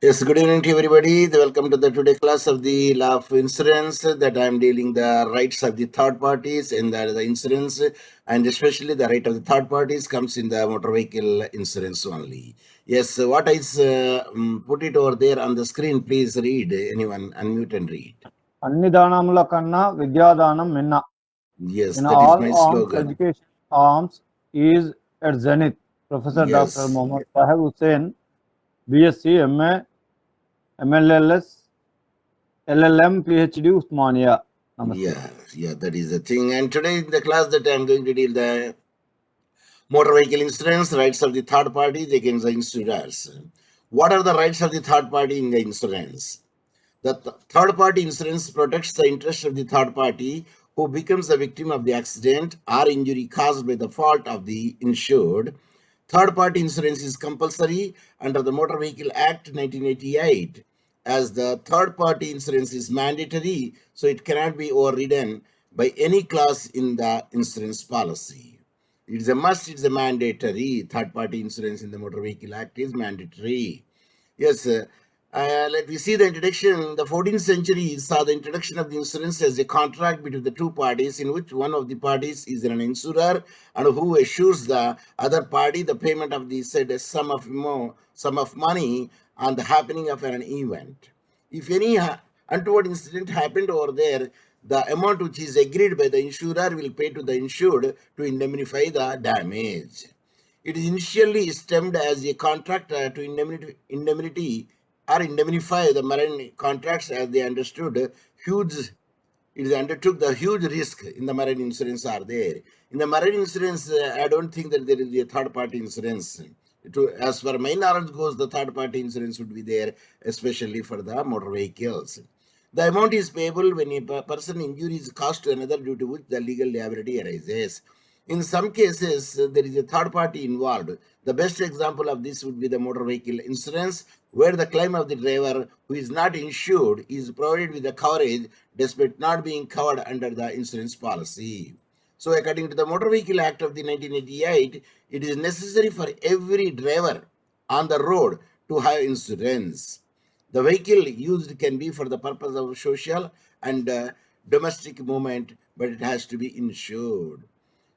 Yes, good evening to everybody. Welcome to the today class of the law of insurance that I am dealing the rights of the third parties in the insurance, and especially the right of the third parties comes in the motor vehicle insurance only. Yes, what is put it over there on the screen, please read. Anyone unmute and read. అన్ని దానముల కన్నా విద్యాదానం మిన్న. Yes, In that is all my arms, slogan. education arms is at zenith. Professor Yes. Dr. Mohammad Sahib Hussain, BSc, MA, MLLS, LLM, PhD, Usmania. Namaste. Yeah, that is the thing. And today in the class that I am going to deal the motor vehicle insurance, rights of the third parties against the insurers. What are the rights of the third party in the insurance? The third party insurance protects the interest of the third party who becomes the victim of the accident or injury caused by the fault of the insured. Third party insurance is compulsory under the Motor Vehicle Act 1988, as the third party insurance is mandatory, so it cannot be overridden by any clause in the insurance policy. It's a must, it's a mandatory. Third party insurance in the Motor Vehicle Act is mandatory. Yes, let me see the introduction. The 14th century saw the introduction of the insurance as a contract between the two parties in which one of the parties is an insurer and who assures the other party the payment of the said sum of money on the happening of an event. If any untoward incident happened over there, the amount which is agreed by the insurer will pay to the insured to indemnify the damage. It is initially stemmed as a contract to indemnity or indemnify the marine contracts as they understood huge. It undertook the huge risk in the marine insurance are there. In the marine insurance, I don't think that there is a third party insurance. As far my knowledge goes, the third party insurance would be there, especially for the motor vehicles. The amount is payable when a person injury is caused to another due to which the legal liability arises. In some cases, there is a third party involved. The best example of this would be the motor vehicle insurance, where the claim of the driver who is not insured is provided with the coverage despite not being covered under the insurance policy. So, according to the Motor Vehicle Act of the 1988, it is necessary for every driver on the road to have insurance. The vehicle used can be for the purpose of social and domestic movement, but it has to be insured.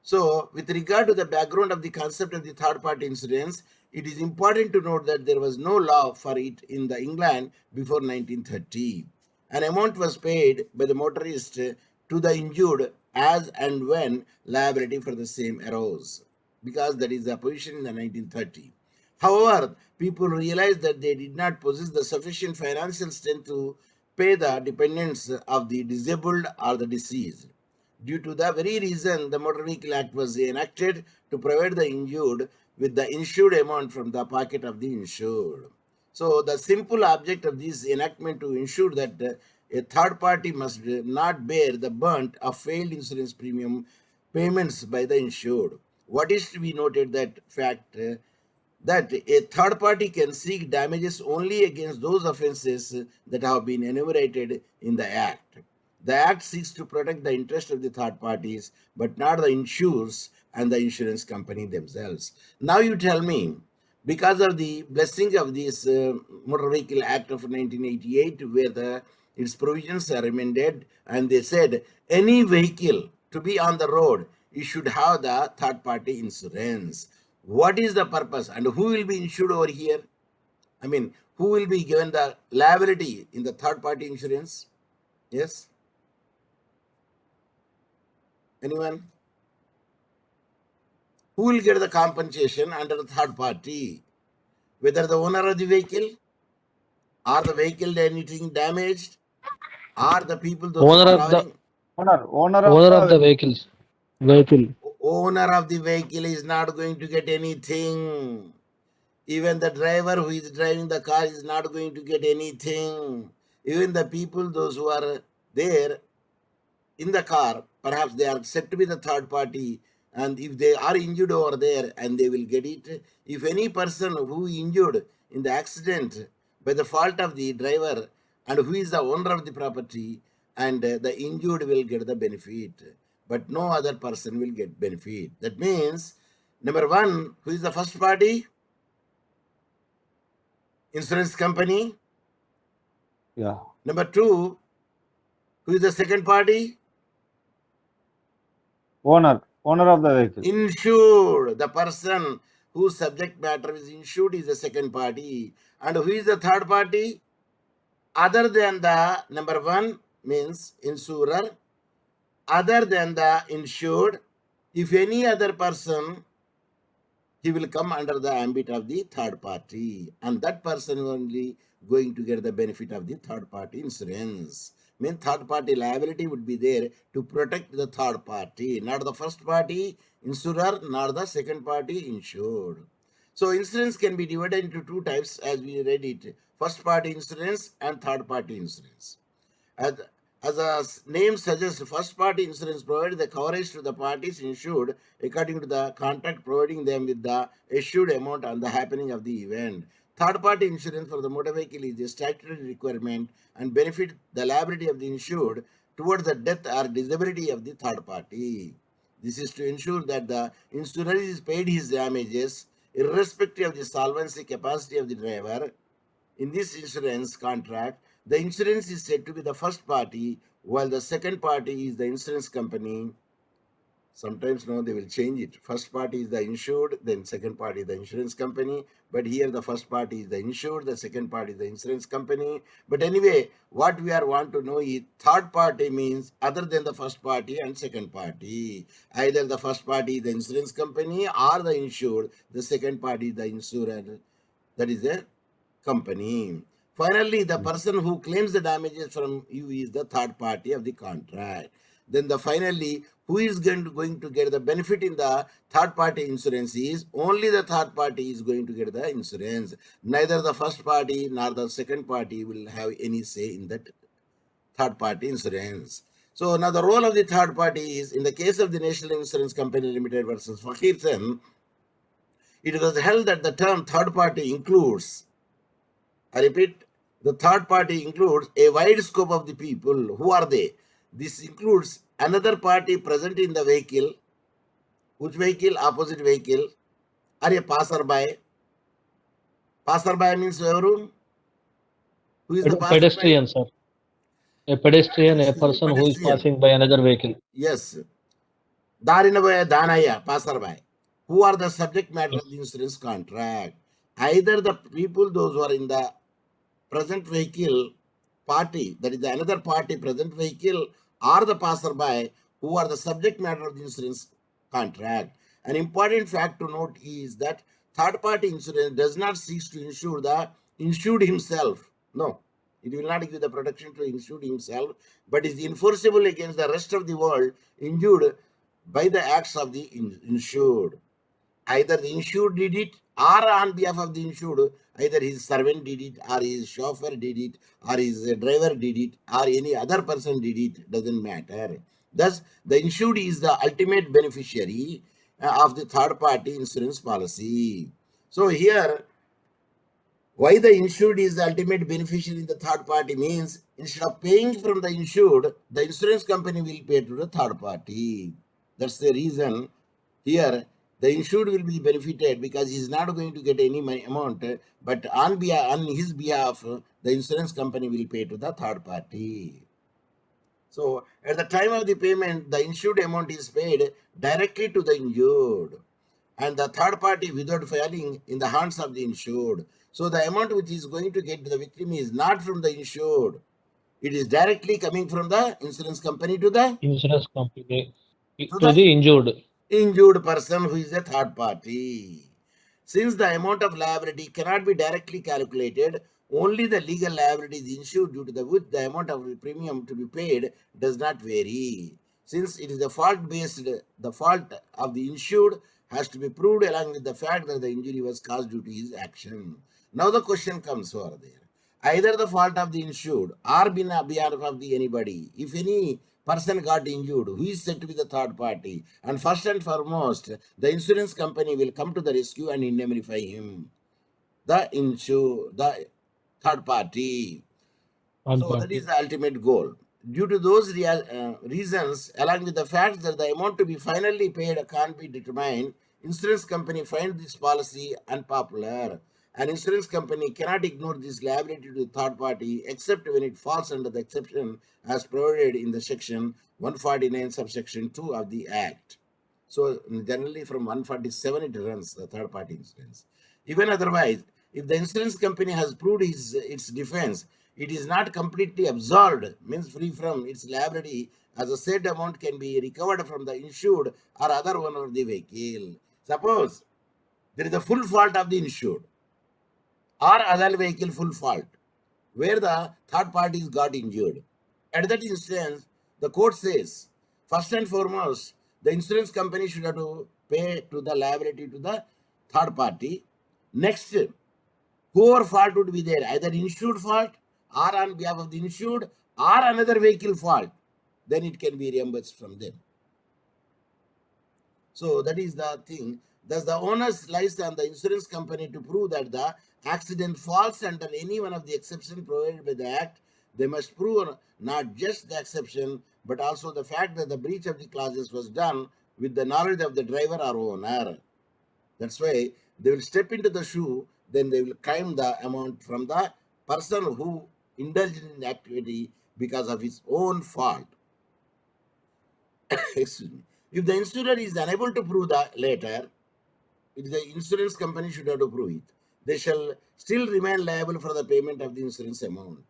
So, with regard to the background of the concept of the third party insurance, it is important to note that there was no law for it in the England before 1930. An amount was paid by the motorist to the injured as and when liability for the same arose, because that is the position in the 1930. However, people realized that they did not possess the sufficient financial strength to pay the dependents of the disabled or the deceased. Due to the very reason, the Motor Vehicle Act was enacted to provide the injured with the insured amount from the pocket of the insured. So, the simple object of this enactment to ensure that a third party must not bear the brunt of failed insurance premium payments by the insured. What is to be noted that fact that a third party can seek damages only against those offenses that have been enumerated in the Act. The Act seeks to protect the interest of the third parties, but not the insurers and the insurance company themselves. Now, you tell me, because of the blessing of this Motor Vehicle Act of 1988, where its provisions are amended, and they said any vehicle to be on the road, you should have the third party insurance. What is the purpose and who will be insured over here? I mean, who will be given the liability in the third party insurance? Yes? Anyone? Who will get the compensation under the third party? Whether the owner of the vehicle, or the vehicle anything damaged, or the people those who Owner are of the traveling. owner of the vehicle. Owner of the vehicle is not going to get anything. Even the driver who is driving the car is not going to get anything. Even the people, those who are there in the car, perhaps they are said to be the third party, and if they are injured over there, and they will get it. If any person who injured in the accident by the fault of the driver and who is the owner of the property, and the injured will get the benefit, but no other person will get benefit. That means, number one, who is the first party Insurance company. Yeah. Number 2, who is the second party? Owner of the vehicle. Insured. The person whose subject matter is insured is the second party. And who is the third party? Other than the number 1 means insurer, other than the insured, if any other person, he will come under the ambit of the third party, and that person only going to get the benefit of the third party insurance. Mean third party liability would be there to protect the third party, not the first party insurer, nor the second party insured. So insurance can be divided into 2 types as we read it: first party insurance and third party insurance. As a name suggests, first party insurance provides the coverage to the parties insured according to the contract, providing them with the assured amount on the happening of the event. Third party insurance for the motor vehicle is a statutory requirement and benefit the liability of the insured towards the death or disability of the third party. This is to ensure that the insurer is paid his damages irrespective of the solvency capacity of the driver. In this insurance contract, the insurance is said to be the first party, while the second party is the insurance company. Sometimes no, they will change it. First party is the insured, then second party is the insurance company. But here the first party is the insured, the second party is the insurance company. But anyway, what we are want to know is third party means other than the first party and second party. Either the first party is the insurance company or the insured, the second party is the insurer, that is the company. Finally, the person who claims the damages from you is the third party of the contract. Then finally, who is going to get the benefit in the third party insurance is only the third party is going to get the insurance. Neither the first party nor the second party will have any say in that third party insurance. So now the role of the third party is, in the case of the National Insurance Company Limited versus Fakirson, it was held that the term third party includes, I repeat, the third party includes a wide scope of the people. Who are they? This includes another party present in the vehicle. Which vehicle? Opposite vehicle. Or a passerby. Passerby means who is the passerby? Pedestrian, sir. A pedestrian, a person who is Pedestrian. passing by another vehicle. Yes. Darinabaya Danaya, passerby. Who are the subject matter of the insurance contract? Either the people, those who are in the present vehicle party, that is the another party present vehicle, or the passerby, who are the subject matter of the insurance contract. An important fact to note is that third party insurance does not seek to insure the insured himself. No, it will not give the protection to insured himself, but is enforceable against the rest of the world injured by the acts of the insured. Either the insured did it, or on behalf of the insured, either his servant did it, or his chauffeur did it, or his driver did it, or any other person did it, doesn't matter. Thus, the insured is the ultimate beneficiary of the third party insurance policy. So here, why the insured is the ultimate beneficiary in the third party means, instead of paying from the insured, the insurance company will pay to the third party. That's the reason here the insured will be benefited, because he is not going to get any money amount, but on his behalf, the insurance company will pay to the third party. So at the time of the payment, the insured amount is paid directly to the injured, and the third party without falling in the hands of the insured. So the amount which is going to get to the victim is not from the insured. It is directly coming from the insurance company to the Insurance company to the injured. injured person, who is a third party. Since the amount of liability cannot be directly calculated, only the legal liability is insured, due to which the amount of premium to be paid does not vary. Since it is the fault based, the fault of the insured has to be proved along with the fact that the injury was caused due to his action. Now the question comes over there. Either the fault of the insured or behalf of the anybody. If any person got injured, who is said to be the third party? And first and foremost, the insurance company will come to the rescue and indemnify him. The third party. So that is the ultimate goal. Due to those reasons, along with the fact that the amount to be finally paid can't be determined, insurance company find this policy unpopular An insurance company cannot ignore this liability to third party except when it falls under the exception as provided in the section 149 subsection 2 of the Act. So generally from 147 it runs the third party insurance. Even otherwise, if the insurance company has proved its defense, it is not completely absolved, means free from its liability, as a said amount can be recovered from the insured or other owner of the vehicle. Suppose there is a full fault of the insured or other vehicle full fault where the third parties got injured. At that instance, the court says, first and foremost, the insurance company should have to pay to the liability to the third party. Next, whoever fault would be there, either insured fault or on behalf of the insured or another vehicle fault, then it can be reimbursed from them. So that is the thing. Thus, the onus lies on the insurance company to prove that the accident falls under any one of the exceptions provided by the Act. They must prove not just the exception, but also the fact that the breach of the clauses was done with the knowledge of the driver or owner. That's why they will step into the shoe, then they will claim the amount from the person who indulged in the activity because of his own fault. Excuse me. If the insurer is unable to prove the latter, the insurance company should have to prove it. They shall still remain liable for the payment of the insurance amount.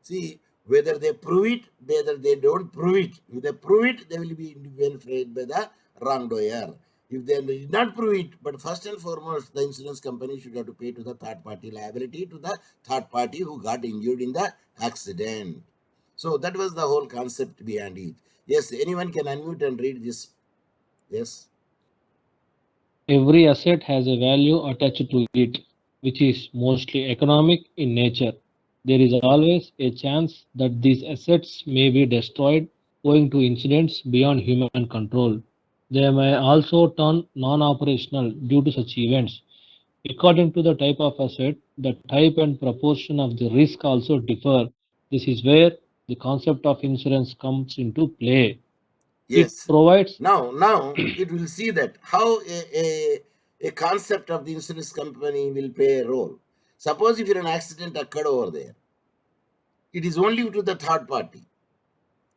See, whether they prove it, whether they don't prove it. If they prove it, they will be indemnified by the wrongdoer. If they did not prove it, but first and foremost, the insurance company should have to pay to the third party liability to the third party who got injured in the accident. So that was the whole concept behind it. Yes, anyone can unmute and read this. Yes. Every asset has a value attached to it, which is mostly economic in nature. There is always a chance that these assets may be destroyed owing to incidents beyond human control. They may also turn non-operational due to such events. According to the type of asset, the type and proportion of the risk also differ. This is where the concept of insurance comes into play. It Yes. provides Now it will see that how a concept of the insurance company will play a role. Suppose if an accident occurred over there, it is only to the third party.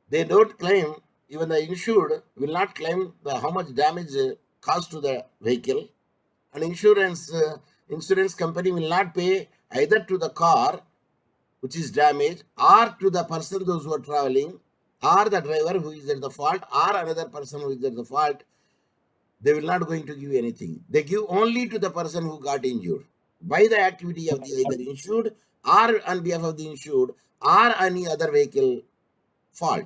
They don't claim, even the insured will not claim how much damage caused to the vehicle. An insurance company will not pay either to the car which is damaged or to the person those who are traveling or the driver who is at the fault or another person who is at the fault. They will not going to give anything. They give only to the person who got injured by the activity of the either insured or on behalf of the insured or any other vehicle fault.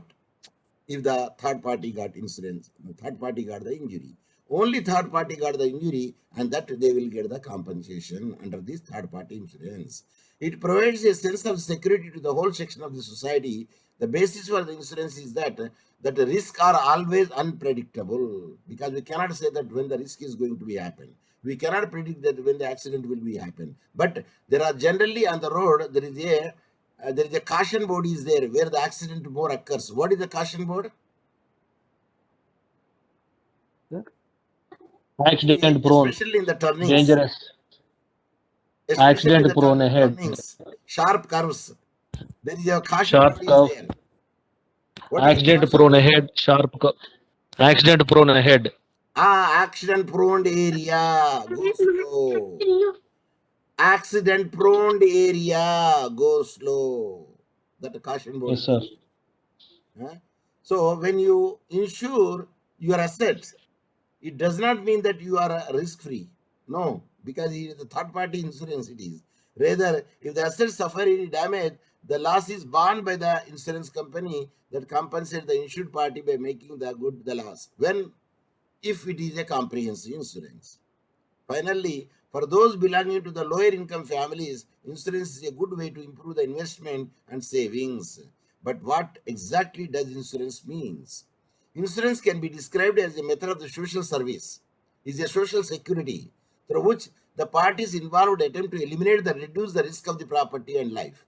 If the third party got insurance, the third party got the injury. Only third party got the injury, and that they will get the compensation under this third party insurance. It provides a sense of security to the whole section of the society. The basis for the insurance is that the risks are always unpredictable, because we cannot say that when the risk is going to be happen. We cannot predict that when the accident will be happen. But there are generally on the road there is a caution board is there where the accident more occurs. What is the caution board? accident prone, Especially in the turnings. dangerous, Especially in accident the prone ahead, turnings, sharp curves. There is a caution sharp board curve, is there. What is the accident caution prone board? ahead, accident prone ahead, Accident prone area, go slow. Accident prone area, go slow. That caution board. yes sir, Huh? So when you insure your assets, it does not mean that you are risk free. No, because it is a third party insurance. It is rather, if the assets suffer any damage, the loss is borne by the insurance company that compensates the insured party by making the good the loss. When if it is a comprehensive insurance. Finally, for those belonging to the lower income families, insurance is a good way to improve the investment and savings. But what exactly does insurance means? Insurance can be described as a method of the social service, is a social security through which the parties involved attempt to eliminate the reduce the risk of the property and life.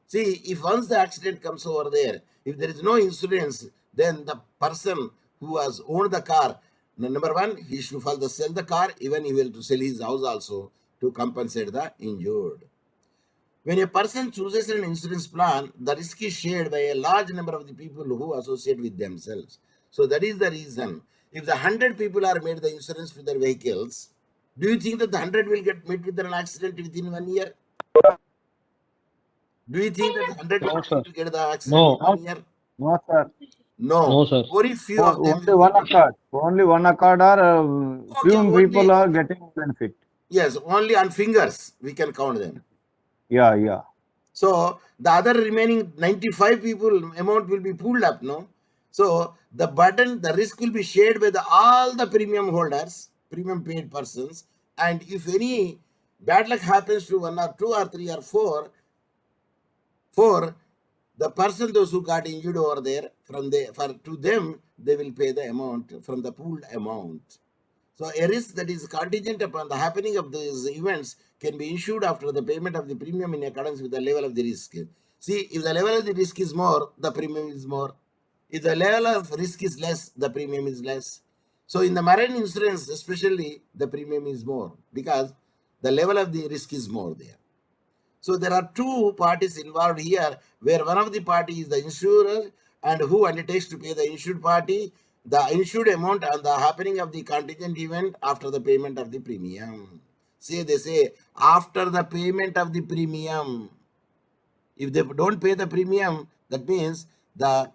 See, if once the accident comes over there, if there is no insurance, then the person who has owned the car, number one, he should sell the car, even he will to sell his house also. to compensate the injured. When a person chooses an insurance plan, the risk is shared by a large number of the people who associate with themselves. So that is the reason. If the 100 people are made the insurance for their vehicles, do you think that the 100 will get met with an accident within 1 year? Do you think that the 100 No, will sir. going to get the accident No. in 1 year? No, sir. No. No, sir. Very few of them Only will one get it. occurred. Only one occurred, or Okay, few people only, are getting benefit. yes, only on fingers we can count them. Yeah, yeah. So the other remaining 95 people amount will be pulled up, no? So the burden, the risk will be shared by all the premium holders, premium paid persons. And if any bad luck happens to 1 or 2 or 3 or 4, the person those who got injured over there, to them they will pay the amount from the pooled amount. So a risk that is contingent upon the happening of these events can be insured after the payment of the premium in accordance with the level of the risk. See, if the level of the risk is more, the premium is more. If the level of risk is less, the premium is less. So in the marine insurance, especially, the premium is more because the level of the risk is more there. So there are two parties involved here, where one of the party is the insurer and who undertakes to pay the insured party the insured amount on the happening of the contingent event after the payment of the premium. See, they say after the payment of the premium. If they don't pay the premium, that means the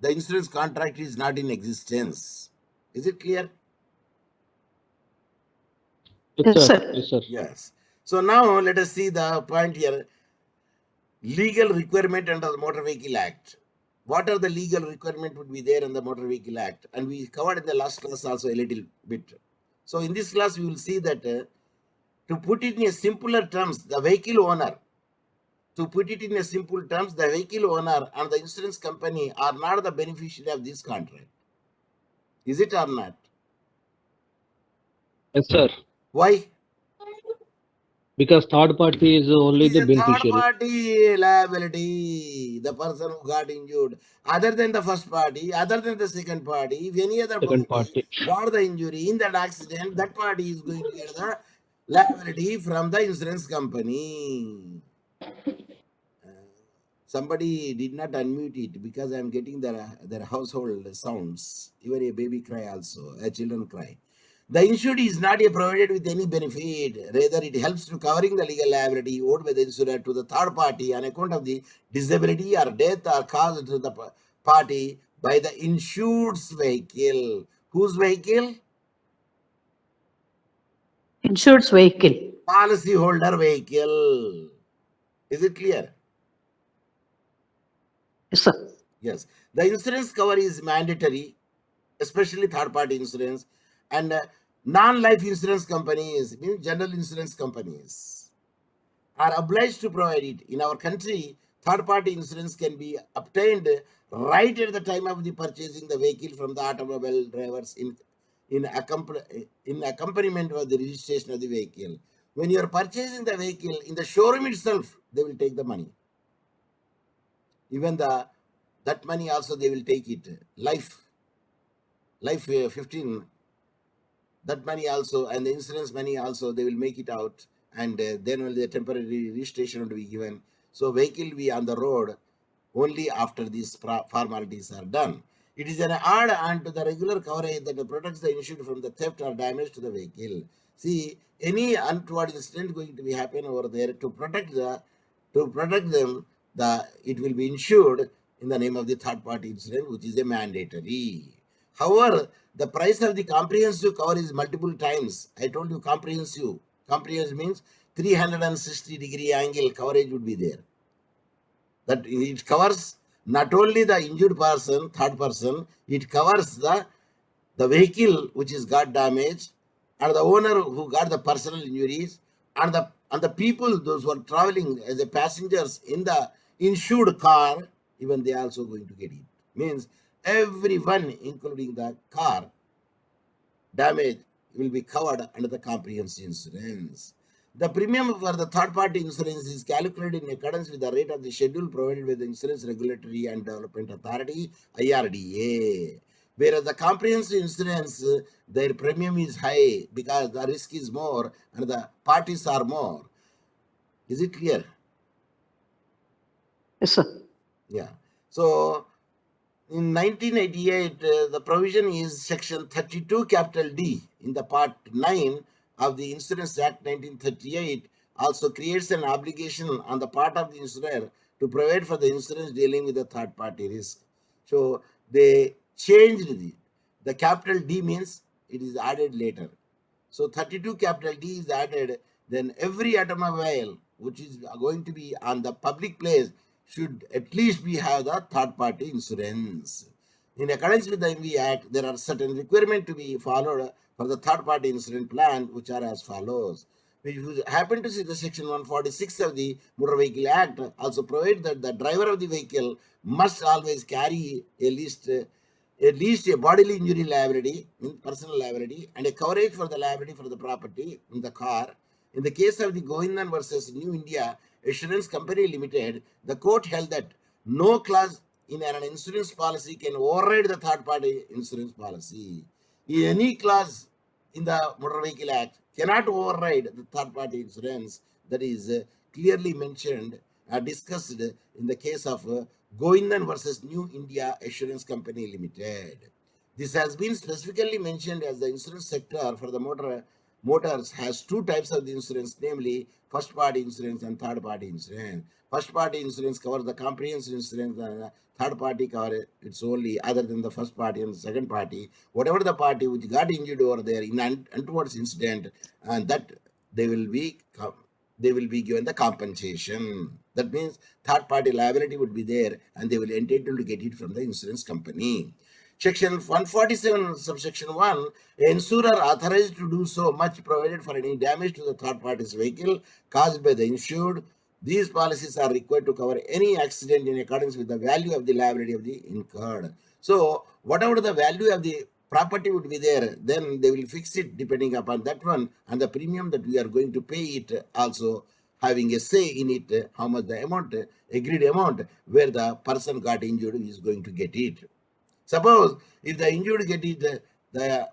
insurance contract is not in existence. Is it clear? Yes, Yes, sir. sir. Yes, sir. Yes. So now let us see the point here. Legal requirement under the Motor Vehicle Act. What are the legal requirement would be there in the Motor Vehicle Act? And we covered in the last class also a little bit. So in this class, we will see that to put it in a simpler terms, the vehicle owner, to put it in a simple terms, the vehicle owner and the insurance company are not the beneficiary of this contract. Is it or not? Yes, sir. Why? Because third party is only It is the a third beneficiary. party liability, the person who got injured, other than the first party, other than the second party. If any other Second party party. got the injury in that accident, that party is going to get the liability from the insurance company. Somebody did not unmute it because I am getting their household sounds. Even a baby cry also, a children cry. The insured is not provided with any benefit. Rather, it helps to covering the legal liability owed by the insurer to the third party on account of the disability or death or caused to the party by the insured's vehicle. Whose vehicle? Insured's vehicle. Policy holder vehicle. Is it clear? Yes, sir. Yes. The insurance cover is mandatory, especially third party insurance, and non-life insurance companies, means general insurance companies, are obliged to provide it. In our country, third party insurance can be obtained right at the time of the purchasing the vehicle from the automobile drivers in accompaniment of the registration of the vehicle. When you are purchasing the vehicle in the showroom itself, they will take the money. Even that money also they will take it. Life 15, that money also, and the insurance money also, they will make it out, and then only the temporary registration will be given. So vehicle will be on the road only after these formalities are done. It is an add-on to the regular coverage that protects the insured from the theft or damage to the vehicle. See, any untoward incident going to be happen over there, to protect them, it will be insured in the name of the third party insurance, which is a mandatory. However, the price of the comprehensive cover is multiple times. I told you comprehensive. Comprehensive means 360-degree angle coverage would be there. That it covers not only the injured person, third person, it covers the vehicle which is got damaged, and the owner who got the personal injuries, and the people, those who are traveling as the passengers in the insured car, even they are also going to get it. Means everyone, including the car damage, will be covered under the comprehensive insurance. The premium for the third party insurance is calculated in accordance with the rate of the schedule provided by the Insurance Regulatory and Development Authority, IRDA. Whereas the comprehensive insurance, their premium is high because the risk is more and the parties are more. Is it clear? Yes, sir. Yeah. So in 1988, the provision is section 32 capital D in the part 9 of the Insurance Act 1938 also creates an obligation on the part of the insurer to provide for the insurance dealing with the third party risk. So they changed the capital D means it is added later. So 32 capital D is added, then every automobile which is going to be on the public place should at least be have the third party insurance. In accordance with the MV Act, there are certain requirements to be followed for the third party insurance plan, which are as follows. If you happen to see the section 146 of the Motor Vehicle Act, also provide that the driver of the vehicle must always carry at least a bodily injury liability, personal liability, and a coverage for the liability for the property in the car. In the case of the Govindan versus New India Assurance Company Limited, the court held that no clause in an insurance policy can override the third party insurance policy. Any clause in the Motor Vehicle Act cannot override the third party insurance that is clearly mentioned, discussed in the case of Govindan versus New India Assurance Company Limited. This has been specifically mentioned as the insurance sector for the motors has two types of the insurance, namely first party insurance and third party insurance. First party insurance covers the comprehensive insurance, and third party cover it's only other than the first party and the second party. Whatever the party which got injured over there in an untoward incident, and that they will be given the compensation. That means third party liability would be there and they will entitled to get it from the insurance company. Section 147, subsection 1, an insurer authorized to do so much provided for any damage to the third party's vehicle caused by the insured. These policies are required to cover any accident in accordance with the value of the liability of the incurred. So, whatever the value of the property would be there, then they will fix it depending upon that one, and the premium that we are going to pay it also having a say in it, how much the amount, agreed amount, where the person got injured is going to get it. Suppose if the injured get it, the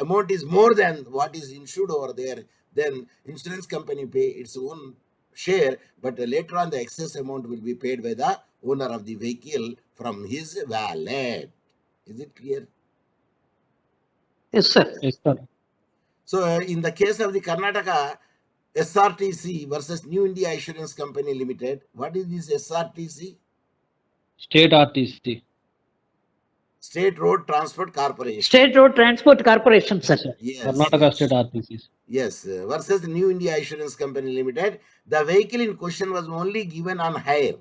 amount is more than what is insured over there, then insurance company pay its own share, but later on the excess amount will be paid by the owner of the vehicle from his wallet. Is it clear? Yes, sir. Yes, sir. So in the case of the Karnataka SRTC versus New India Assurance Company Limited, what is this SRTC? State RTC. State Road Transport Corporation. State Road Transport Corporation, sir. Yes, Karnataka yes. State RTCs. Yes, versus New India Assurance Company Limited, the vehicle in question was only given on hire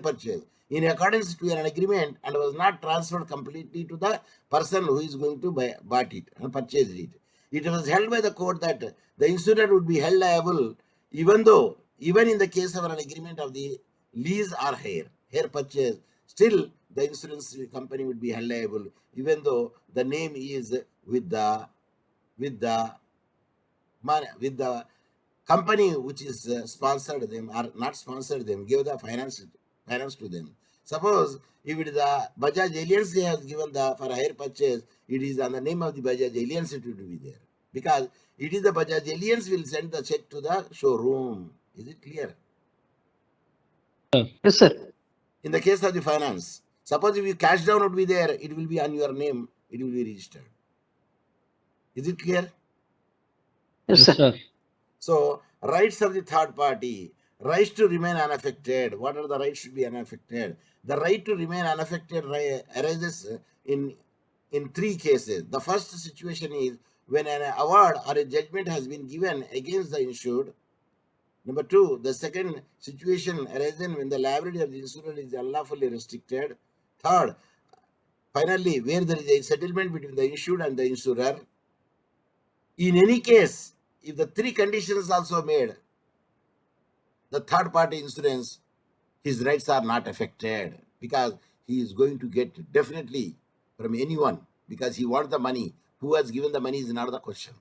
purchase, in accordance to an agreement and was not transferred completely to the person who is going to bought it and purchased it. It was held by the court that the insurer would be held liable even in the case of an agreement of the lease or hire purchase, still the insurance company would be held liable even though the name is with the company which is sponsored them or not sponsored them, give the finance to them. Suppose if it is the Bajaj Allianz has given the for hire purchase, it is on the name of the Bajaj Allianz it will be there because it is the Bajaj Allianz will send the check to the showroom. Is it clear? Yes, sir. In the case of the finance, suppose if you cash down would be there, it will be on your name, it will be registered. Is it clear? Yes, Yes, sir. sir. So, rights of the third party, rights to remain unaffected. What are the rights to be unaffected? The right to remain unaffected arises in three cases. The first situation is when an award or a judgment has been given against the insured. Number two, the second situation arises when the liability of the insurer is unlawfully restricted. Third, finally, where there is a settlement between the insured and the insurer. In any case, if the three conditions also made, the third party insurance, his rights are not affected because he is going to get definitely from anyone because he wants the money. Who has given the money is not the question.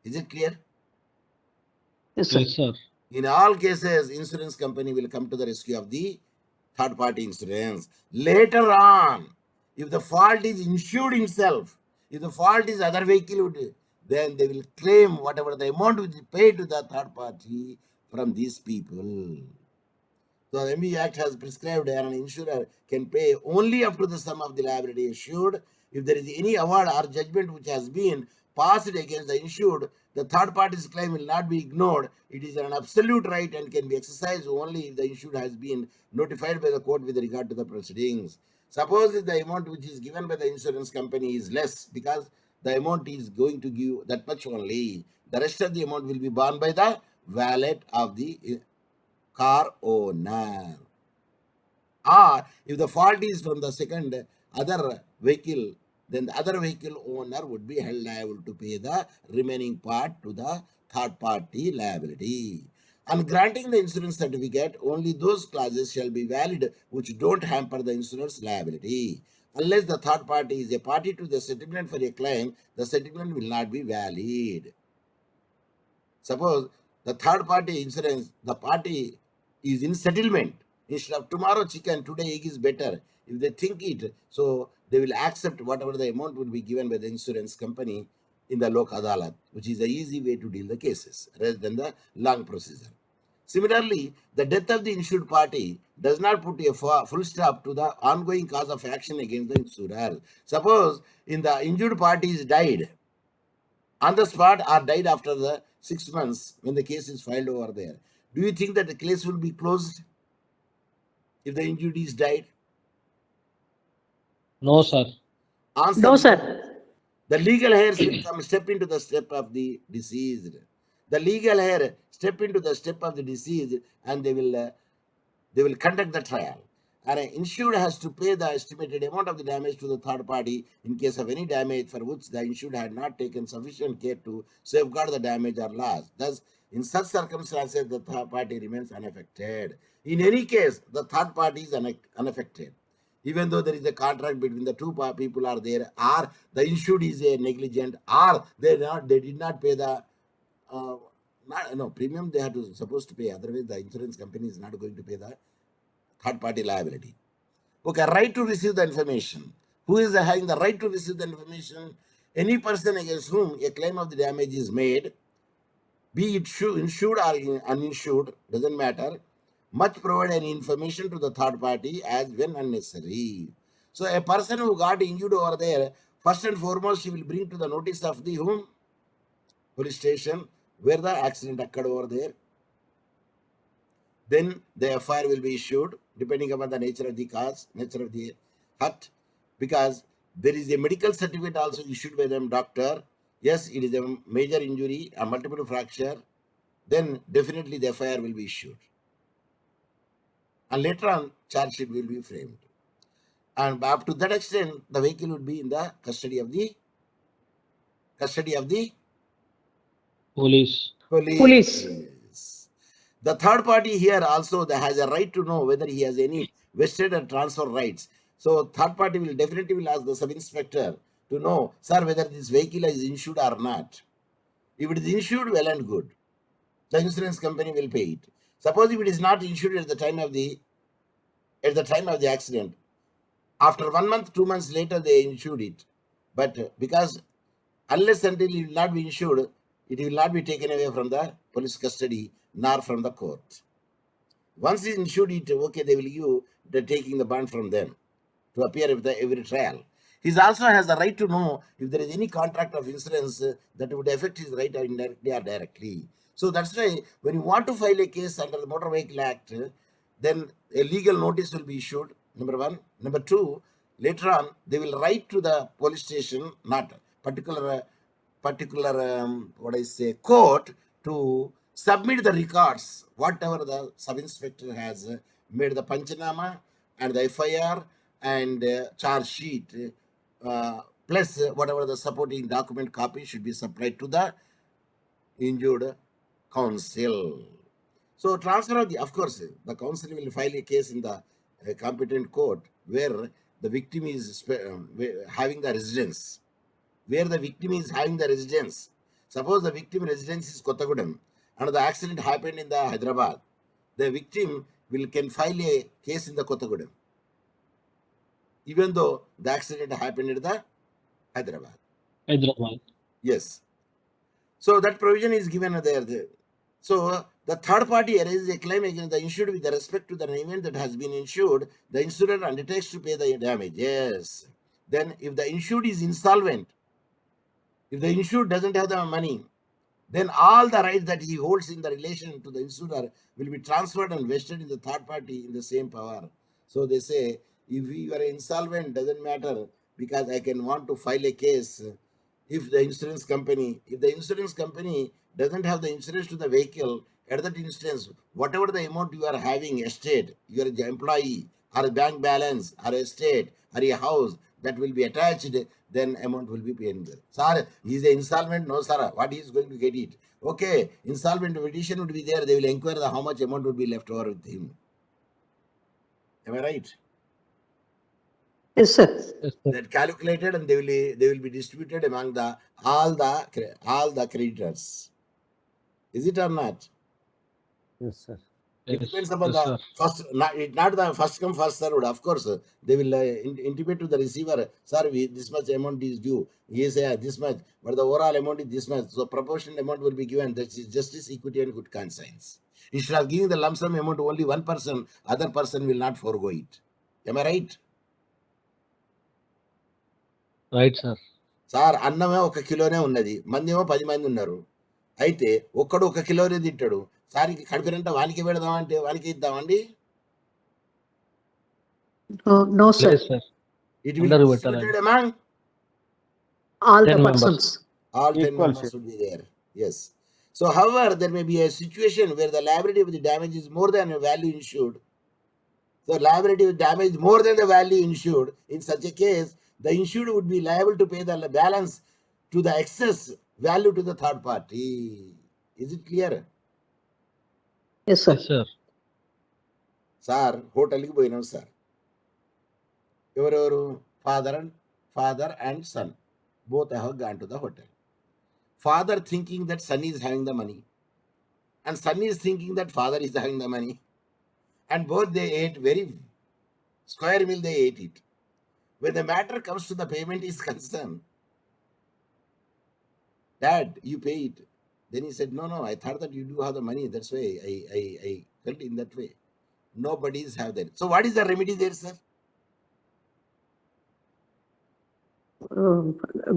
Is it clear? Yes, sir. Yes, sir. In all cases, insurance company will come to the rescue of the third party insurance. Later on, If the fault is insured himself, if the fault is other vehicle, then they will claim whatever the amount which is paid to the third party from these people. So the MB Act has prescribed that an insurer can pay only up to the sum of the liability assured. If there is any award or judgment which has been passed against the insured, the third party's claim will not be ignored. It is an absolute right and can be exercised only if the insured has been notified by the court with regard to the proceedings. Suppose if the amount which is given by the insurance company is less because the amount is going to give that much only, the rest of the amount will be borne by the valet of the car owner. Or if the fault is from the second other vehicle, then the other vehicle owner would be held liable to pay the remaining part to the third party liability. On granting the insurance certificate, only those clauses shall be valid which don't hamper the insurance liability. Unless the third party is a party to the settlement for a claim, the settlement will not be valid. Suppose the third party insurance, the party is in settlement. Instead of tomorrow chicken, today egg is better. If they think it, so they will accept whatever the amount will be given by the insurance company in the Lok Adalat, which is the easy way to deal the cases rather than the long procedure. Similarly, the death of the insured party does not put a full stop to the ongoing cause of action against the insurer. Suppose in the injured party is died on the spot or died after the 6 months when the case is filed over there. Do you think that the case will be closed if the injured is died? No, sir. Answer No, sir. The legal heirs will come step into the step of the deceased. The legal heir step into the step of the deceased and they will conduct the trial. And an insured has to pay the estimated amount of the damage to the third party in case of any damage for which the insured had not taken sufficient care to safeguard the damage or loss. Thus, in such circumstances, the third party remains unaffected. In any case, the third party is unaffected. Even though there is a contract between the two people are there, or the insured is a negligent, or they did not pay the premium they are supposed to pay. Otherwise, the insurance company is not going to pay the third party liability. Okay, right to receive the information. Who is having the right to receive the information? Any person against whom a claim of the damage is made, be it insured or uninsured, doesn't matter, must provide any information to the third party as when unnecessary. So a person who got injured over there, first and foremost, he will bring to the notice of the whom? Police station, where the accident occurred over there. Then the FIR will be issued depending upon the nature of the cause, nature of the hurt, because there is a medical certificate also issued by them doctor. Yes, it is a major injury, a multiple fracture, then definitely the FIR will be issued. And later on, charge sheet will be framed. And up to that extent, the vehicle would be in the custody of the Police. Police. The third party here also has a right to know whether he has any vested or transfer rights. So third party will definitely ask the sub-inspector to know, sir, whether this vehicle is insured or not. If it is insured, well and good. The insurance company will pay it. Suppose if it is not insured at the time of the accident, after 1 month, 2 months later, they insured it. But because unless until it will not be insured, it will not be taken away from the police custody nor from the court. Once it's insured it, okay, they will give the taking the bond from them to appear at every trial. He also has the right to know if there is any contract of insurance that would affect his right indirectly or directly. So that's why when you want to file a case under the Motor Vehicle Act, then a legal notice will be issued, number one. Number two, later on, they will write to the police station, not particular court, to submit the records, whatever the sub-inspector has made the Panchanama and the FIR and charge sheet, plus whatever the supporting document copy should be supplied to the injured counsel. So transfer of course, the counsel will file a case in the competent court where the victim is having the residence. Suppose the victim residence is Kottagudem and the accident happened in the Hyderabad. The victim can file a case in the Kottagudem. even though the accident happened at the Hyderabad. Hyderabad. Yes. So that provision is given there. So the third party raises a claim against the insured with respect to the event that has been insured. The insurer undertakes to pay the damage. Yes. Then if the insured is insolvent, if the insured doesn't have the money, then all the rights that he holds in the relation to the insurer will be transferred and vested in the third party in the same power. So they say, if you are insolvent, doesn't matter, because I can want to file a case. If the insurance company doesn't have the insurance to the vehicle, at that instance, whatever the amount you are having, estate, your employee, or a bank balance, or estate, or a house, that will be attached, then amount will be paid. Sir, he is insolvent? No, sir. What he is going to get it? Okay, insolvent petition would be there. They will inquire how much amount would be left over with him. Am I right? Yes, sir. Yes, sir. That calculated, and they will be distributed among all the creditors. Is it or not? Yes, sir. It Yes, depends upon yes, the sir. first, not the first come first served. Of course, they will intimate to the receiver, sir, this much amount is due. He say this much, but the overall amount is this much. So proportionate amount will be given. That is justice, equity, and good conscience. Instead of giving the lump sum amount to only one person, other person will not forego it. Am I right? Right, sir. Sir అన్నమే 1 కిలోనే ఉన్నది, మందేమో 10 మంది ఉన్నారు. అయితే ఒక్కడు 1 కిలోనే తింటాడు. Sir కడుపు నిండా వానికి పెడదామంటే వానికి ఇద్దామండి? No, sir. Yes, sir. It will Under be better distributed among All 10 the members. persons. all 10 Equal members share. would be there. Yes. So, however, there may be a situation where the liability of the damage is more than the value insured. So, liability of damage more than the value insured. In such a case, the insured would be liable to pay the balance to the excess value to the third party. Is it clear? Yes, sir. Yes, sir. Sir హోటల్కి పోయినాం sir. ఎవరెవరు? father and son both have gone to the hotel. Father thinking that son is having the money, and son is thinking that father is having the money, and both they ate very square meal. They ate it. When the matter comes to the payment is concerned, Dad, you pay it. Then he said, no, I thought that you do have the money. That's why I felt in that way. Nobody's have that. So what is the remedy there, sir?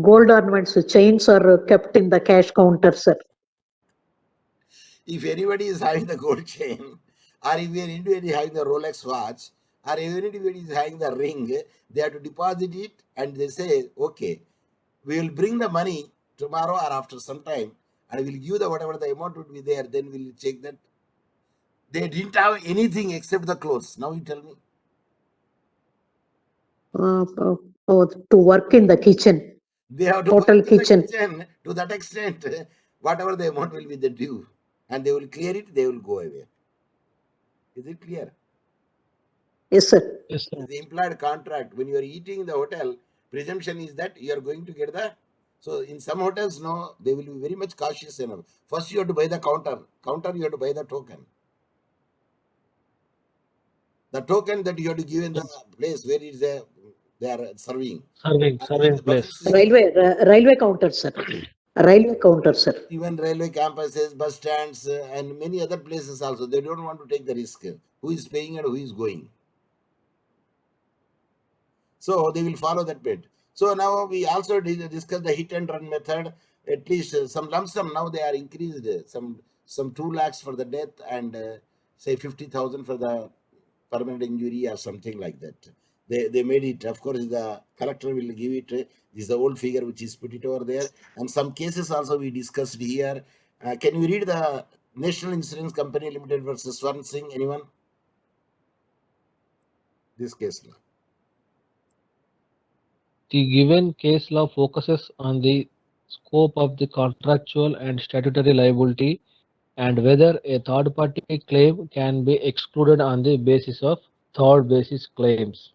Gold ornaments, chains are kept in the cash counter, sir. If anybody is having the gold chain, or if anybody is having the Rolex watch, or if anybody is having the ring, they have to deposit it, and they say, okay, we will bring the money tomorrow or after some time, and we will give the whatever the amount would be there, then we will check that. They didn't have anything except the clothes. Now you tell me. To work in the kitchen. They have to Hotel work in the kitchen. to that extent, whatever the amount will be the due, and they will clear it, they will go away. Is it clear? Yes, sir. Yes, sir. The implied contract, when you are eating in the hotel, presumption is that you are going to get the. So in some hotels, no, they will be very much cautious enough. First, you have to buy the counter. You have to buy the token. The token that you have to give in the place where is they are serving. Serving The buffet place. system, Railway counter, sir. Railway counter, sir. even railway campuses, bus stands, and many other places also, they don't want to take the risk. Who is paying and who is going? So they will follow that bit. So now we also discuss the hit and run method. At least some lump sum now they are increased. Some 2 lakhs for the death, and say 50,000 for the permanent injury or something like that. They made it. Of course, the collector will give it. This is the old figure which is put it over there. And some cases also we discussed here. Can you read the National Insurance Company Limited versus Swarn Singh? Anyone? This case law. The given case law focuses on the scope of the contractual and statutory liability and whether a third party claim can be excluded on the basis of third basis claims.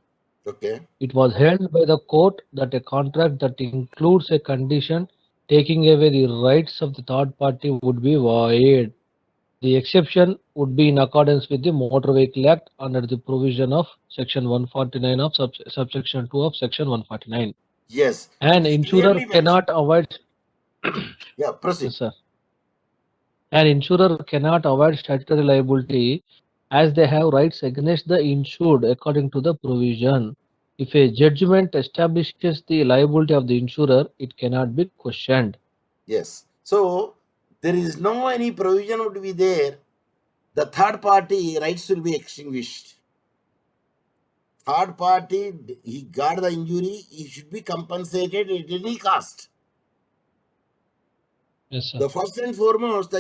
Okay. It was held by the court that a contract that includes a condition taking away the rights of the third party would be void. The exception would be in accordance with the Motor Vehicle Act under the provision of Section 149 of subsection 2 of Section 149. Yes. An It is insurer clearly cannot mentioned. avoid, Yeah, proceed. yes, sir. An insurer cannot avoid statutory liability as they have rights against the insured according to the provision. If a judgment establishes the liability of the insurer, it cannot be questioned. Yes. So there is no any provision would be there. The third party rights will be extinguished. Third party, he got the injury, he should be compensated at any cost. Yes, sir. The first and foremost, the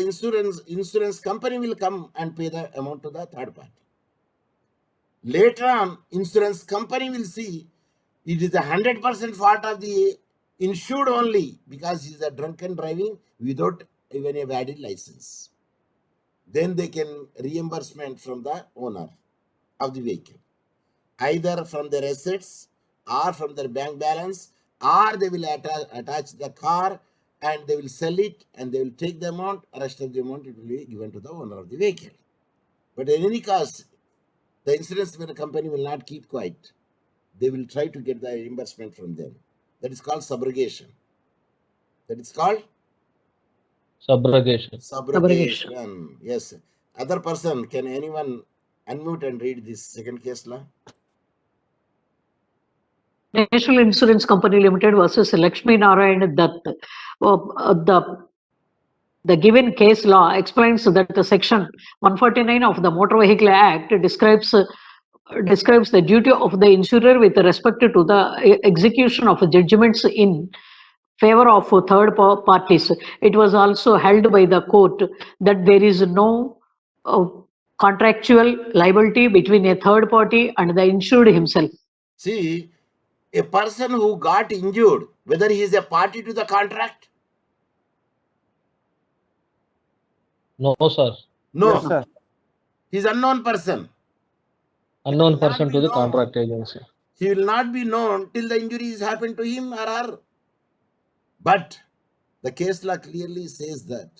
insurance company will come and pay the amount to the third party. Later on, insurance company will see it is a 100% fault of the insured only because he is a drunken driving without even a valid license. Then they can reimbursement from the owner of the vehicle, either from their assets or from their bank balance, or they will attach the car and they will sell it and they will take the amount, rest of the amount it will be given to the owner of the vehicle. But at any cost, the insurance company will not keep quiet. They will try to get the reimbursement from them. That is called subrogation. That is called Subrogation. subrogation. Yes. Other person, can anyone unmute and read this second case law? National Insurance Company Limited versus Lakshmi Narayan Dutt. The given case law explains that the section 149 of the Motor Vehicle Act describes the duty of the insurer with respect to the execution of judgments in favor of third parties. It was also held by the court that there is no contractual liability between a third party and the insured himself. See, a person who got injured, whether he is a party to the contract? No, sir. No. Yes, sir. He is unknown person. Unknown He will not person be to the known. contract agency. He will not be known till the injury is happened to him or her. But the case law clearly says that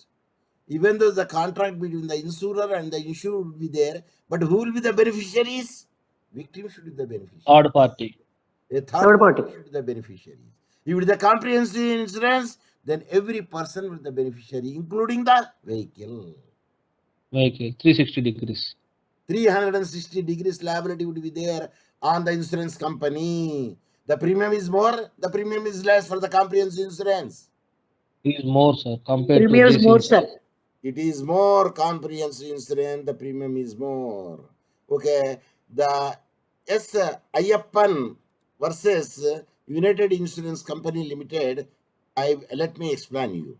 even though the contract between the insurer and the insured will be there, but who will be the beneficiaries? Victim should be the beneficiary. Third party. A Third party. should be the beneficiary. If it is the comprehensive insurance, then every person will be the beneficiary, including the vehicle. Vehicle. 360 degrees. 360 degrees liability would be there on the insurance company. The premium is more, the premium is less for the comprehensive insurance. Is more, sir, compared Premium to is this. more, sir. It is more comprehensive insurance, the premium is more. Okay, the S. Ayyappan versus United Insurance Company Limited, let me explain you.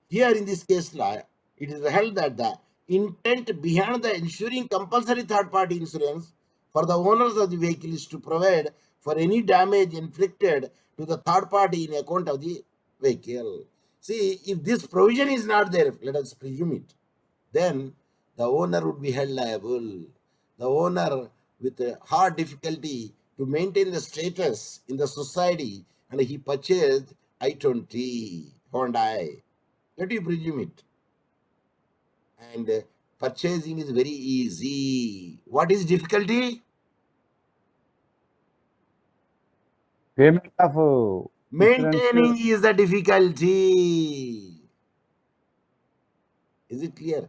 Here in this case law, it is held that the intent behind the ensuring compulsory third-party insurance for the owners of the vehicle is to provide for any damage inflicted to the third party in account of the vehicle. See, if this provision is not there, let us presume it, then the owner would be held liable. The owner with a hard difficulty to maintain the status in the society, and he purchased I-20 Hyundai. Let you presume it. And purchasing is very easy. What is difficulty? Payment of Maintaining is the difficulty. Is it clear?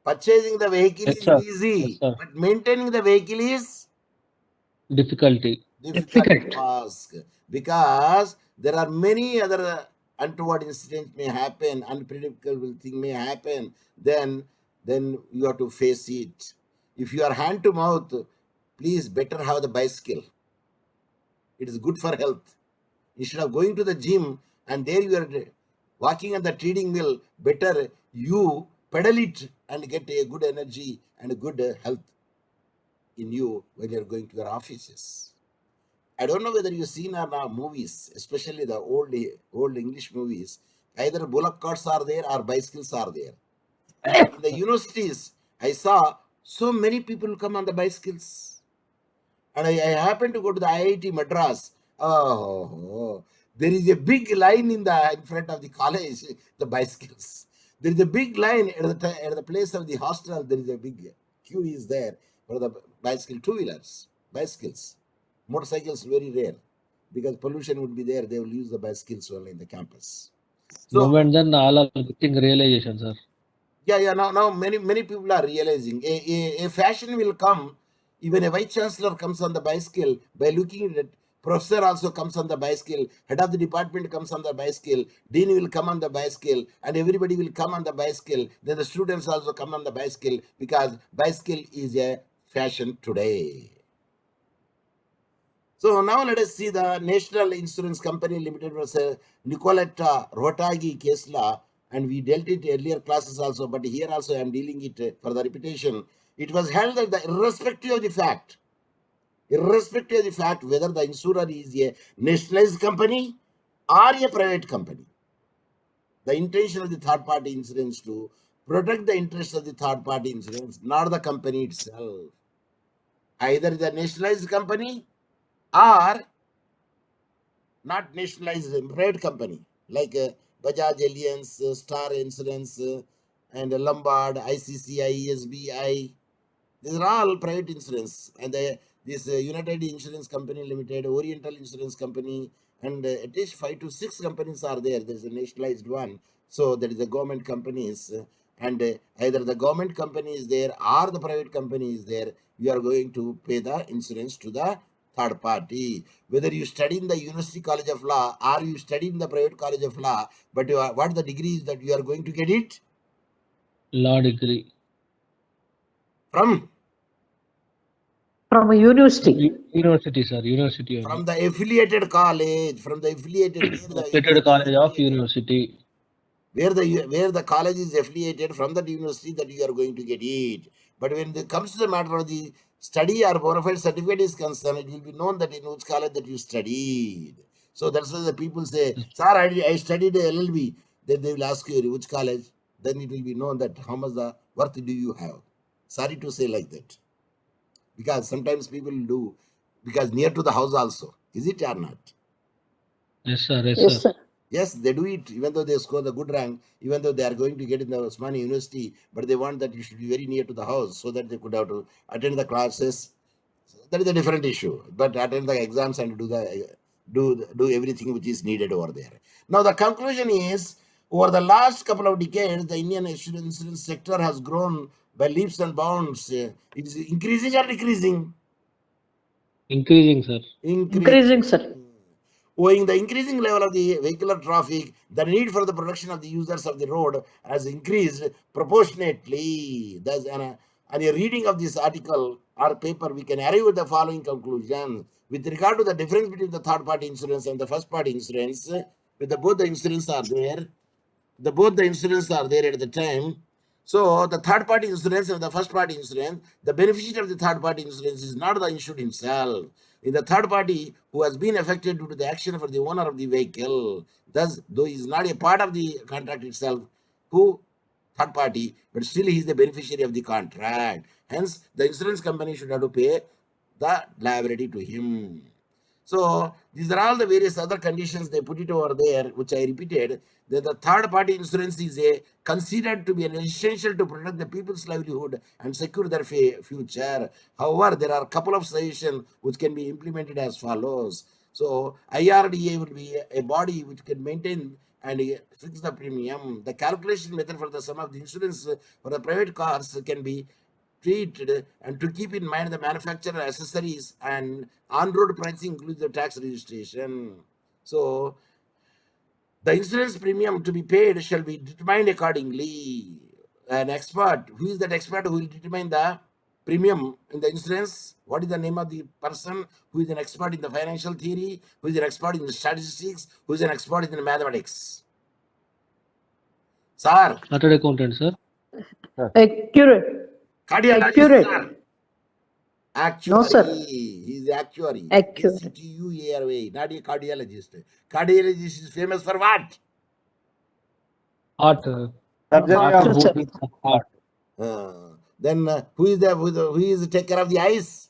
Purchasing the vehicle Yes, is sir. easy, Yes, sir. but maintaining the vehicle is Difficulty. difficult Difficult. task, because there are many other untoward incidents may happen, unpredictable thing may happen. Then you have to face it. If you are hand to mouth, please better have the bicycle. It is good for health. Instead of going to the gym and there you are walking on the treading mill, better you pedal it and get a good energy and a good health in you when you are going to your offices. I don't know whether you've seen our movies, especially the old English movies. Either bullock carts are there or bicycles are there. In the universities, I saw so many people come on the bicycles. And I happened to go to the IIT Madras. Oh, There is a big line in front of the college, the bicycles. There is a big line at the place of the hostel. There is a big queue is there for the bicycle, two-wheelers, bicycles. Motorcycles very rare because pollution would be there. They will use the bicycles only in the campus. So Moment then all are getting realization, sir. yeah. Now many people are realizing a fashion will come. Even a vice chancellor comes on the bicycle. By looking at it, professor also comes on the bicycle. Head of the department comes on the bicycle. Dean will come on the bicycle, and everybody will come on the bicycle. Then the students also come on the bicycle because bicycle is a fashion today. So now let us see the National Insurance Company Limited versus Nicoletta Rotagi case law, and we dealt it earlier classes also, but here also I am dealing it for the repetition. It was held that irrespective of the fact whether the insurer is a nationalized company or a private company, the intention of the third party insurance to protect the interests of the third party insurance, not the company itself. Either the nationalized company or not nationalized private company like Bajaj Allianz, Star Insurance, and Lombard, ICCI, SBI. These are all private insurance, and this United Insurance Company Limited, Oriental Insurance Company, and at least 5 to 6 companies are there. There is a nationalized one, so there is a government companies, and either the government company is there or the private company is there. You are going to pay the insurance to the third party. Whether you study in the University College of Law or you study in the private college of law, but what the degree is that you are going to get it Law degree. from a university. University, sir. University only. from the affiliated college, from the affiliated Affiliated college of university. where the college is affiliated, from that university that you are going to get it. But when it comes to the matter of the study or bona fide certificate is concerned, it will be known that in which college that you studied. So that's why the people say, sir, I studied LLB. Then they will ask you which college. Then it will be known that how much the worth do you have. Sorry to say like that. Because sometimes people do, because near to the house also. Is it or not? Yes, sir. Yes, Yes, sir. sir. Yes, they do it, even though they score the good rank, even though they are going to get in the Osmani University, but they want that you should be very near to the house so that they could have to attend the classes. That is a different issue. But attend the exams and do everything which is needed over there. Now the conclusion is, over the last couple of decades, the Indian insurance sector has grown by leaps and bounds. It is increasing or decreasing? Increasing, sir. Increasing, sir. Owing the increasing level of the vehicular traffic, the need for the protection of the users of the road has increased proportionately. Thus, on a reading of this article or paper, we can arrive at the following conclusion. With regard to the difference between the third party insurance and the first party insurance, both the insurance are there, both the insurance are there at the time. So the third party insurance and the first party insurance, the beneficiary of the third party insurance is not the insured himself. In the third party who has been affected due to the action of the owner of the vehicle, thus though he is not a part of the contract itself, who third party, but still he is the beneficiary of the contract. Hence, the insurance company should have to pay the liability to him. So these are all the various other conditions they put it over there, which I repeated. That the third party insurance is considered to be an essential to protect the people's livelihood and secure their future. However, there are a couple of suggestions which can be implemented as follows. So IRDA will be a body which can maintain and fix the premium. The calculation method for the sum of the insurance for the private cars can be treated, and to keep in mind the manufacturer accessories and on-road pricing includes the tax registration. So the insurance premium to be paid shall be determined accordingly. An expert, who is that expert who will determine the premium in the insurance? What is the name of the person who is an expert in the financial theory, who is an expert in the statistics, who is an expert in the mathematics? Sir, Chartered accountant, sir. Accurate. cardiologist, Accurate. sir. Actuary, No, sir. he is actuary. Accurate. ACTUARY, not a cardiologist. Cardiologist is famous for what? Heart. Surgery Doctor of who sir. is heart. Then who is the take care of the eyes?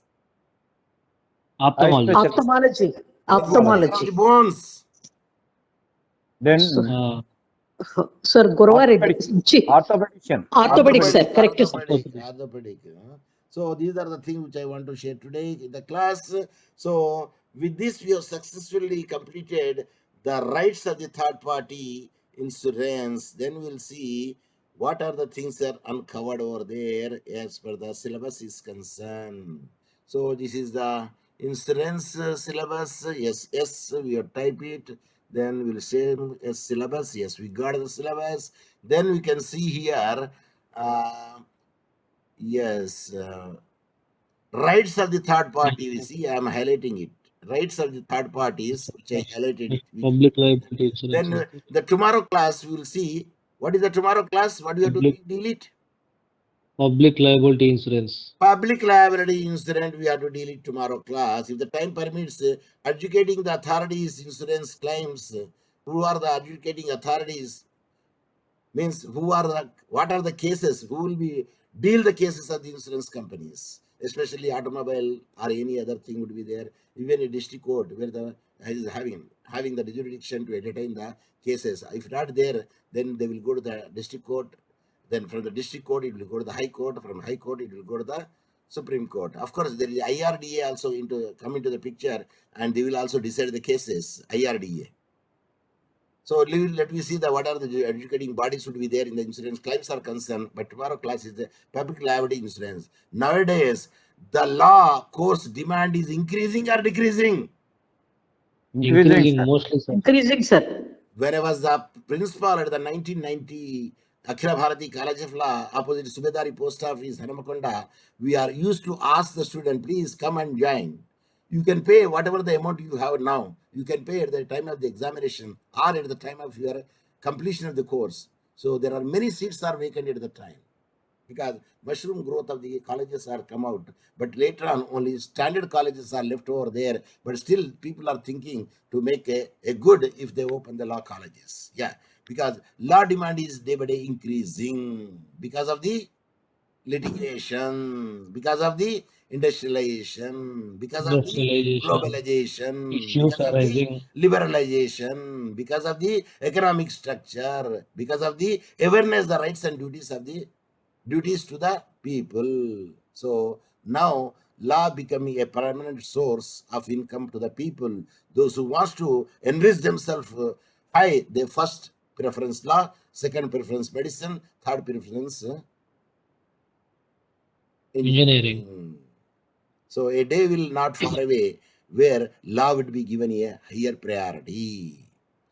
Ophthalmologist. specialist. Ophthalmology. Take care of the Ophthalmology. bones. Then Uh, Sir, Gurva Reddy. orthopedician. Orthopedic, sir. Correct, sir. Orthopedic. So these are the things which I want to share today in the class. So with this, we have successfully completed the rights of the third party insurance. Then we'll see what are the things that are uncovered over there as per the syllabus is concerned. So this is the insurance syllabus. Yes, we have type it. Then we'll say as syllabus. Yes, we got the syllabus. Then we can see here. Yes, rights of the third party. We see, I am highlighting it. Rights of the third parties, which I highlighted it. public liability insurance. Then the tomorrow class we will see what is the tomorrow class. What we have to Public- deal it. Public liability insurance. Public liability insurance we have to deal it tomorrow class. If the time permits, adjudicating the authorities insurance claims. Who are the adjudicating authorities? Means who are the what are the cases? Who will be deal the cases of the insurance companies, especially automobile or any other thing would be there. Even a district court where the is having the jurisdiction to entertain the cases. If not there, then they will go to the district court. Then from the district court, it will go to the high court. From high court, it will go to the Supreme Court. Of course, there is IRDA also come into the picture, and they will also decide the cases. IRDA. So let me see what are the adjudicating bodies would be there in the insurance claims are concerned. But tomorrow class is the public liability insurance. Nowadays, the law course demand is increasing or decreasing. Increasing mostly, sir. Increasing, sir. When I was the principal at the 1990 Akhila Bharati College of Law, opposite Subedari Post Office, Hanamakonda, we are used to ask the student, please come and join. You can pay whatever the amount you have now. You can pay at the time of the examination or at the time of your completion of the course. So there are many seats are vacant at the time because mushroom growth of the colleges are come out. But later on, only standard colleges are left over there. But still, people are thinking to make a good if they open the law colleges. Yeah, because law demand is day by day increasing because of the litigation, because of the industrialization, because of the globalization, issues because of the arising. liberalization, because of the economic structure, because of the awareness, the rights and duties of the duties to the people. So now law becoming a permanent source of income to the people. Those who wants to enrich themselves high, their first preference law, second preference medicine, third preference Engineering. So a day will not far away where law would be given a higher priority.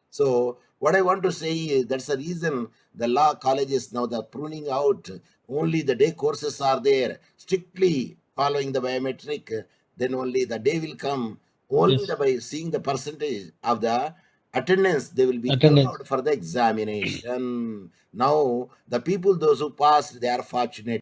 So what I want to say is that's the reason the law colleges now they're pruning out. Only the day courses are there, strictly following the biometric. Then only the day will come. Only Yes. by seeing the percentage of the attendance, they will be Attendance. allowed for the examination. Now the people, those who passed, they are fortunate.